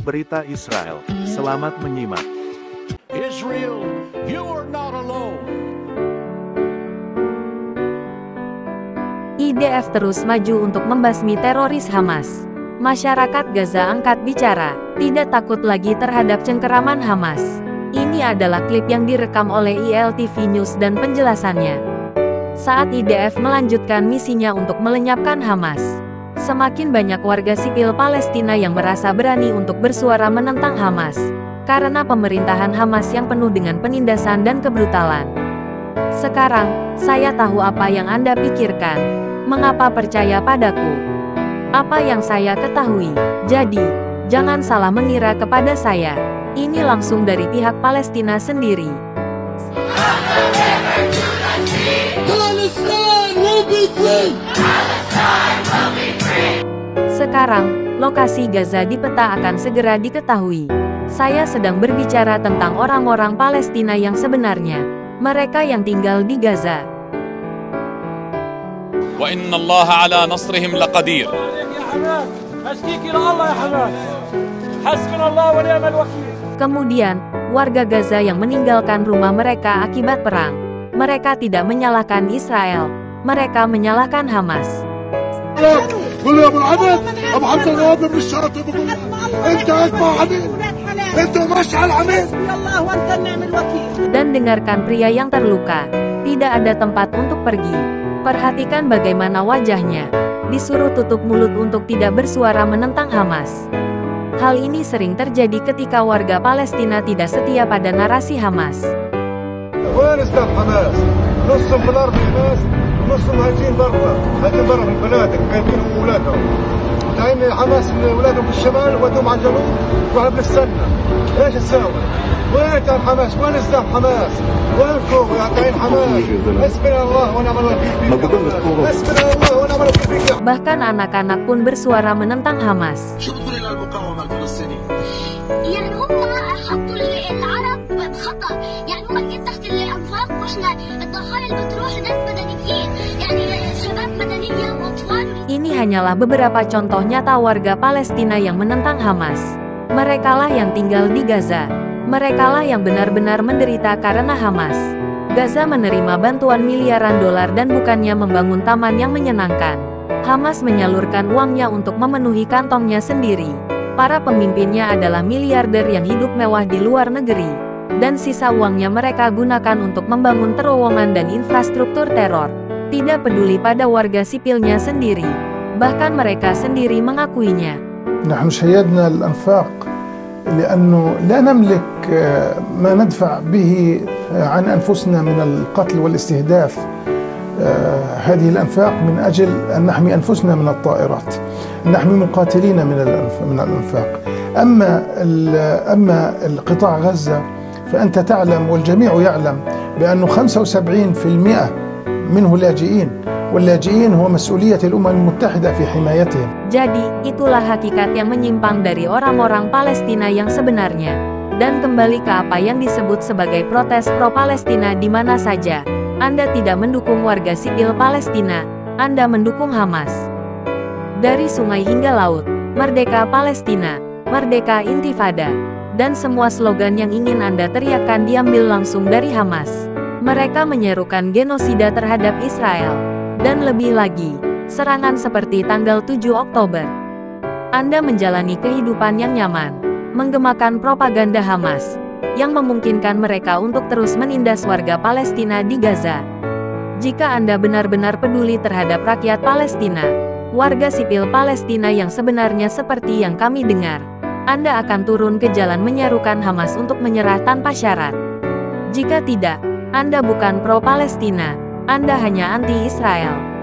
berita Israel. Selamat menyimak. Israel, you are not alone. IDF terus maju untuk membasmi teroris Hamas. Masyarakat Gaza angkat bicara, tidak takut lagi terhadap cengkeraman Hamas. Ini adalah klip yang direkam oleh ILTV News dan penjelasannya. Saat IDF melanjutkan misinya untuk melenyapkan Hamas, semakin banyak warga sipil Palestina yang merasa berani untuk bersuara menentang Hamas, karena pemerintahan Hamas yang penuh dengan penindasan dan kebrutalan. Sekarang, saya tahu apa yang Anda pikirkan. Mengapa percaya padaku? Apa yang saya ketahui. Jadi, jangan salah mengira kepada saya. Ini langsung dari pihak Palestina sendiri. Sekarang, lokasi Gaza di peta akan segera diketahui. Saya sedang berbicara tentang orang-orang Palestina yang sebenarnya, mereka yang tinggal di Gaza. Wa inna Allah ala nasrihim laqadir. Kemudian, warga Gaza yang meninggalkan rumah mereka akibat perang. Mereka tidak menyalahkan Israel, mereka menyalahkan Hamas. Dan dengarkan pria yang terluka, tidak ada tempat untuk pergi. Perhatikan bagaimana wajahnya, disuruh tutup mulut untuk tidak bersuara menentang Hamas. Hal ini sering terjadi ketika warga Palestina tidak setia pada narasi Hamas. Bahkan anak-anak pun bersuara menentang Hamas. Ini hanyalah beberapa contoh nyata warga Palestina yang menentang Hamas. Merekalah yang tinggal di Gaza. Merekalah yang benar-benar menderita karena Hamas. Gaza menerima bantuan miliaran dolar dan bukannya membangun taman yang menyenangkan. Hamas menyalurkan uangnya untuk memenuhi kantongnya sendiri. Para pemimpinnya adalah miliarder yang hidup mewah di luar negeri. Dan sisa uangnya mereka gunakan untuk membangun terowongan dan infrastruktur teror. Tidak peduli pada warga sipilnya sendiri. Bahkan mereka sendiri mengakuinya. نحن شيدنا الأنفاق لأنه لا نملك ما ندفع به عن أنفسنا من القتل والاستهداف. هذه الأنفاق من أجل أن نحمي أنفسنا من الطائرات، نحمي مقاتلين من الأنفاق. أما القطاع غزة فأنت تعلم والجميع يعلم بأنه 75% منه لاجئين، واللاجئين هو مسؤولية الأمم المتحدة في حمايتهم. Jadi, itulah hakikat yang menyimpang dari orang-orang Palestina yang sebenarnya. Dan kembali ke apa yang disebut sebagai protes pro-Palestina di mana saja. Anda tidak mendukung warga sipil Palestina, Anda mendukung Hamas. Dari sungai hingga laut, Merdeka Palestina, Merdeka Intifada, dan semua slogan yang ingin Anda teriakkan diambil langsung dari Hamas. Mereka menyerukan genosida terhadap Israel. Dan lebih lagi, serangan seperti tanggal 7 Oktober. Anda menjalani kehidupan yang nyaman, menggemakan propaganda Hamas, yang memungkinkan mereka untuk terus menindas warga Palestina di Gaza. Jika Anda benar-benar peduli terhadap rakyat Palestina, warga sipil Palestina yang sebenarnya seperti yang kami dengar, Anda akan turun ke jalan menyerukan Hamas untuk menyerah tanpa syarat. Jika tidak, Anda bukan pro-Palestina, Anda hanya anti-Israel.